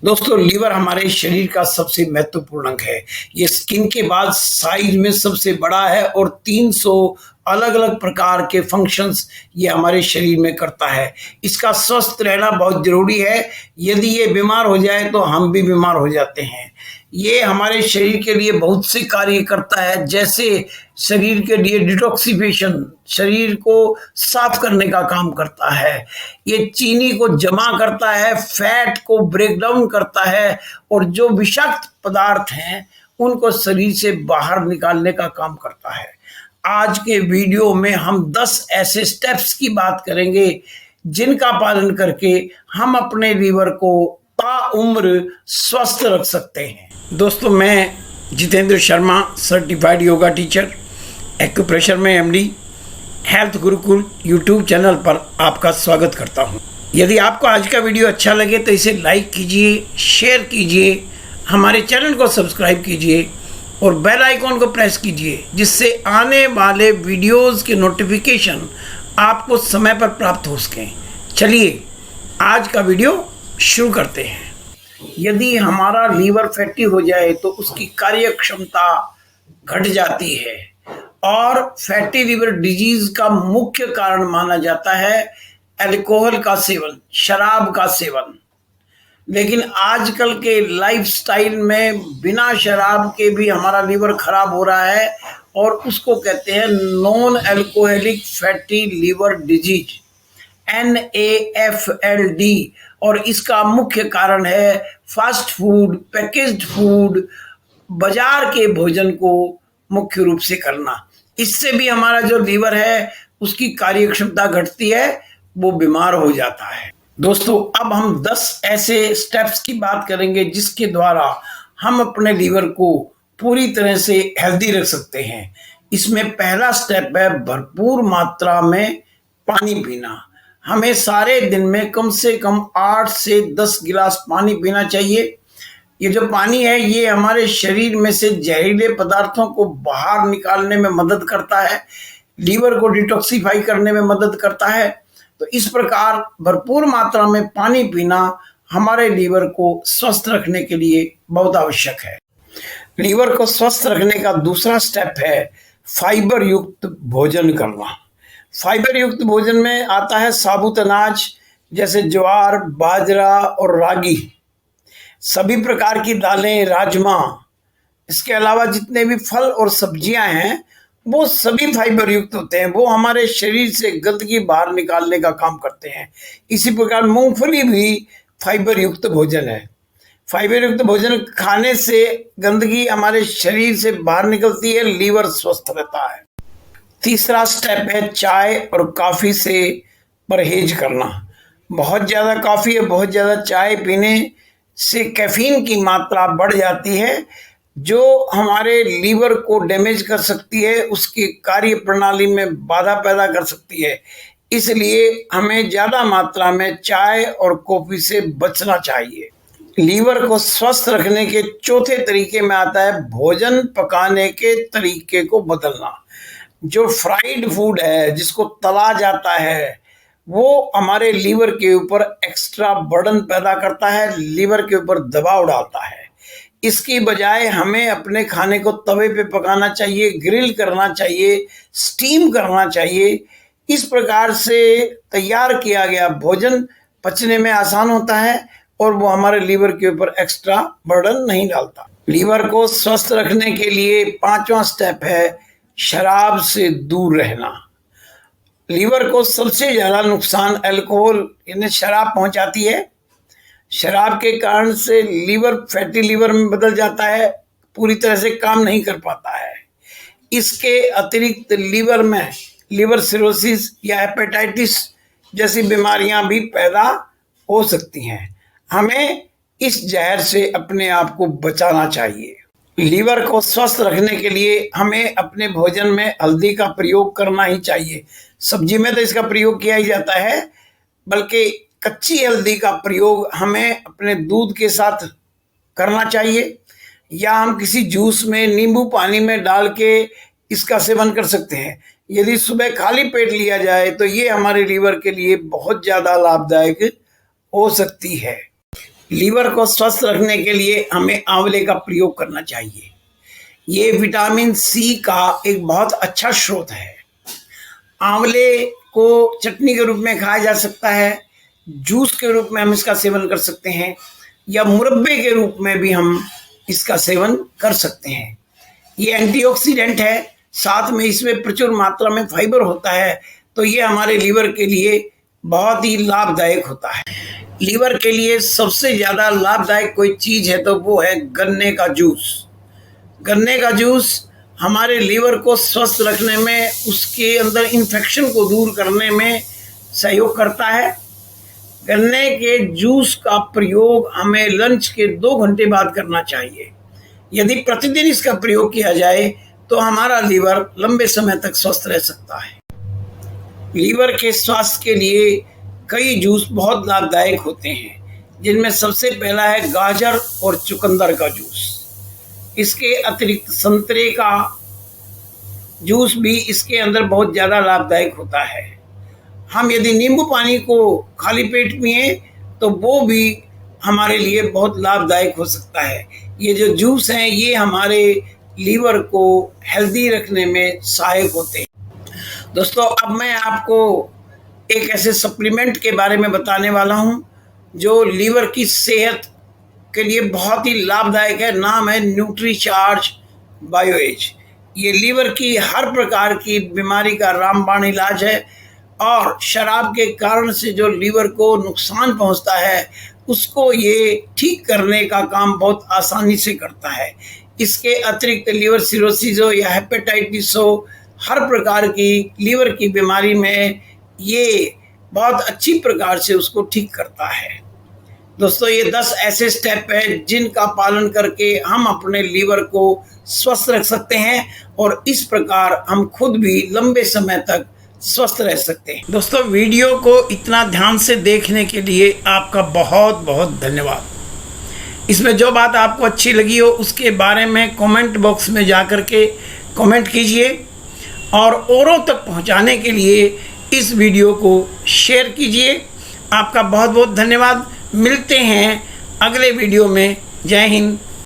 दोस्तों, लीवर हमारे शरीर का सबसे महत्वपूर्ण अंग है। ये स्किन के बाद साइज में सबसे बड़ा है और 300 अलग अलग प्रकार के फंक्शंस ये हमारे शरीर में करता है। इसका स्वस्थ रहना बहुत जरूरी है। यदि ये बीमार हो जाए तो हम भी बीमार हो जाते हैं। ये हमारे शरीर के लिए बहुत से कार्य करता है, जैसे शरीर के लिए डिटॉक्सिफिकेशन, शरीर को साफ करने का काम करता है। ये चीनी को जमा करता है, फैट को ब्रेक डाउन करता है और जो विषाक्त पदार्थ हैं उनको शरीर से बाहर निकालने का काम करता है। आज के वीडियो में हम 10 ऐसे स्टेप्स की बात करेंगे जिनका पालन करके हम अपने लीवर को ताउम्र स्वस्थ रख सकते हैं। दोस्तों, मैं Jitendra Sharma, certified yoga teacher, acupressure में MD, health Gurukul YouTube channel पर आपका स्वागत करता हूं। यदि आपको आज का वीडियो अच्छा लगे तो इसे लाइक कीजिए, शेयर कीजिए, हमारे चैनल को सब्सक्राइब कीजिए और बेल आइकॉन को प्रेस कीजिए, जिससे आने वाले वीडियोस के नोटिफिकेशन आपको समय पर प्राप्त हो सकें। चलिए आज का वीडियो शुरू करते हैं। यदि हमारा लीवर फैटी हो जाए तो उसकी कार्य क्षमता घट जाती है और फैटी लीवर डिजीज का मुख्य कारण माना जाता है अल्कोहल का सेवन, शराब का सेवन। लेकिन आजकल के लाइफस्टाइल में बिना शराब के भी हमारा लीवर खराब हो रहा है और उसको कहते हैं non alcoholic fatty liver disease, NAFLD। और इसका मुख्य कारण है फास्ट फूड, पैकेज्ड फूड, बाजार के भोजन को मुख्य रूप से करना। इससे भी हमारा जो लीवर है उसकी कार्य क्षमता घटती है, वो बीमार हो जाता है। दोस्तों, अब हम 10 ऐसे स्टेप्स की बात करेंगे जिसके द्वारा हम अपने लीवर को पूरी तरह से हेल्दी रख सकते हैं। इसमें पहला स्टेप है भरपूर मात्रा में पानी पीना। हमें सारे दिन में कम से कम 8 से 10 गिलास पानी पीना चाहिए। ये जो पानी है ये हमारे शरीर में से जहरीले पदार्थों को बाहर निकालने में मदद करता है, लीवर को डिटॉक्सिफाई करने में मदद करता है। तो इस प्रकार भरपूर मात्रा में पानी पीना हमारे लीवर को स्वस्थ रखने के लिए बहुत आवश्यक है। लीवर को स्वस्थ रखने का दूसरा स्टेप है फाइबर युक्त भोजन करना। फाइबर युक्त भोजन में आता है साबुत अनाज जैसे ज्वार, बाजरा और रागी, सभी प्रकार की दालें, राजमा। इसके अलावा जितने भी फल और सब्जियां हैं वो सभी फाइबर युक्त होते हैं। वो हमारे शरीर से गंदगी बाहर निकालने का काम करते हैं। इसी प्रकार मूंगफली भी फाइबर युक्त भोजन है। फाइबर युक्त भोजन खाने से गंदगी हमारे शरीर से बाहर निकलती है, लीवर स्वस्थ रहता है। तीसरा स्टेप है चाय और कॉफ़ी से परहेज करना। बहुत ज़्यादा कॉफ़ी और बहुत ज़्यादा चाय पीने से कैफीन की मात्रा बढ़ जाती है, जो हमारे लीवर को डैमेज कर सकती है, उसकी कार्य प्रणाली में बाधा पैदा कर सकती है। इसलिए हमें ज़्यादा मात्रा में चाय और कॉफ़ी से बचना चाहिए। लीवर को स्वस्थ रखने के चौथे तरीके में आता है भोजन पकाने के तरीके को बदलना। जो फ्राइड फूड है, जिसको तला जाता है, वो हमारे लीवर के ऊपर एक्स्ट्रा बर्डन पैदा करता है, लीवर के ऊपर दबाव डालता है। इसकी बजाय हमें अपने खाने को तवे पे पकाना चाहिए, ग्रिल करना चाहिए, स्टीम करना चाहिए। इस प्रकार से तैयार किया गया भोजन पचने में आसान होता है और वो हमारे लीवर के ऊपर एक्स्ट्रा बर्डन नहीं डालता। लीवर को स्वस्थ रखने के लिए पांचवा स्टेप है शराब से दूर रहना। लीवर को सबसे ज़्यादा नुकसान अल्कोहल यानी शराब पहुंचाती है। शराब के कारण से लीवर फैटी लीवर में बदल जाता है, पूरी तरह से काम नहीं कर पाता है। इसके अतिरिक्त लीवर में लीवर सिरोसिस या हेपेटाइटिस जैसी बीमारियां भी पैदा हो सकती हैं। हमें इस जहर से अपने आप को बचाना चाहिए। लीवर को स्वस्थ रखने के लिए हमें अपने भोजन में हल्दी का प्रयोग करना ही चाहिए। सब्जी में तो इसका प्रयोग किया ही जाता है, बल्कि कच्ची हल्दी का प्रयोग हमें अपने दूध के साथ करना चाहिए, या हम किसी जूस में नींबू पानी में डाल के इसका सेवन कर सकते हैं। यदि सुबह खाली पेट लिया जाए तो ये हमारे लीवर के लिए बहुत ज़्यादा लाभदायक हो सकती है। लीवर को स्वस्थ रखने के लिए हमें आंवले का प्रयोग करना चाहिए। ये विटामिन सी का एक बहुत अच्छा स्रोत है। आंवले को चटनी के रूप में खाया जा सकता है, जूस के रूप में हम इसका सेवन कर सकते हैं, या मुरब्बे के रूप में भी हम इसका सेवन कर सकते हैं। ये एंटीऑक्सीडेंट है, साथ में इसमें प्रचुर मात्रा में फाइबर होता है, तो ये हमारे लीवर के लिए बहुत ही लाभदायक होता है। लीवर के लिए सबसे ज़्यादा लाभदायक कोई चीज़ है तो वो है गन्ने का जूस। गन्ने का जूस हमारे लीवर को स्वस्थ रखने में, उसके अंदर इन्फेक्शन को दूर करने में सहयोग करता है। गन्ने के जूस का प्रयोग हमें लंच के 2 घंटे बाद करना चाहिए। यदि प्रतिदिन इसका प्रयोग किया जाए तो हमारा लीवर लंबे समय तक स्वस्थ रह सकता है। लीवर के स्वास्थ्य के लिए कई जूस बहुत लाभदायक होते हैं, जिनमें सबसे पहला है गाजर और चुकंदर का जूस। इसके अतिरिक्त संतरे का जूस भी इसके अंदर बहुत ज़्यादा लाभदायक होता है। हम यदि नींबू पानी को खाली पेट पिएं तो वो भी हमारे लिए बहुत लाभदायक हो सकता है। ये जो जूस हैं ये हमारे लीवर को हेल्दी रखने में सहायक होते हैं। दोस्तों, अब मैं आपको एक ऐसे सप्लीमेंट के बारे में बताने वाला हूँ जो लीवर की सेहत के लिए बहुत ही लाभदायक है। नाम है न्यूट्रीचार्ज बायोएज। ये लीवर की हर प्रकार की बीमारी का रामबाण इलाज है और शराब के कारण से जो लीवर को नुकसान पहुंचता है उसको ये ठीक करने का काम बहुत आसानी से करता है। इसके अतिरिक्त लीवर सिरोसिस हो या हेपेटाइटिस हो, हर प्रकार की लीवर की बीमारी में ये बहुत अच्छी प्रकार से उसको ठीक करता है। दोस्तों, ये 10 ऐसे स्टेप हैं जिनका पालन करके हम अपने लीवर को स्वस्थ रख सकते हैं और इस प्रकार हम खुद भी लंबे समय तक स्वस्थ रह सकते हैं। दोस्तों, वीडियो को इतना ध्यान से देखने के लिए आपका बहुत बहुत धन्यवाद। इसमें जो बात आपको अच्छी लगी हो उसके बारे में कमेंट बॉक्स में जा कर के कमेंट कीजिए और औरों तक पहुंचाने के लिए इस वीडियो को शेयर कीजिए। आपका बहुत बहुत धन्यवाद। मिलते हैं अगले वीडियो में। जय हिंद।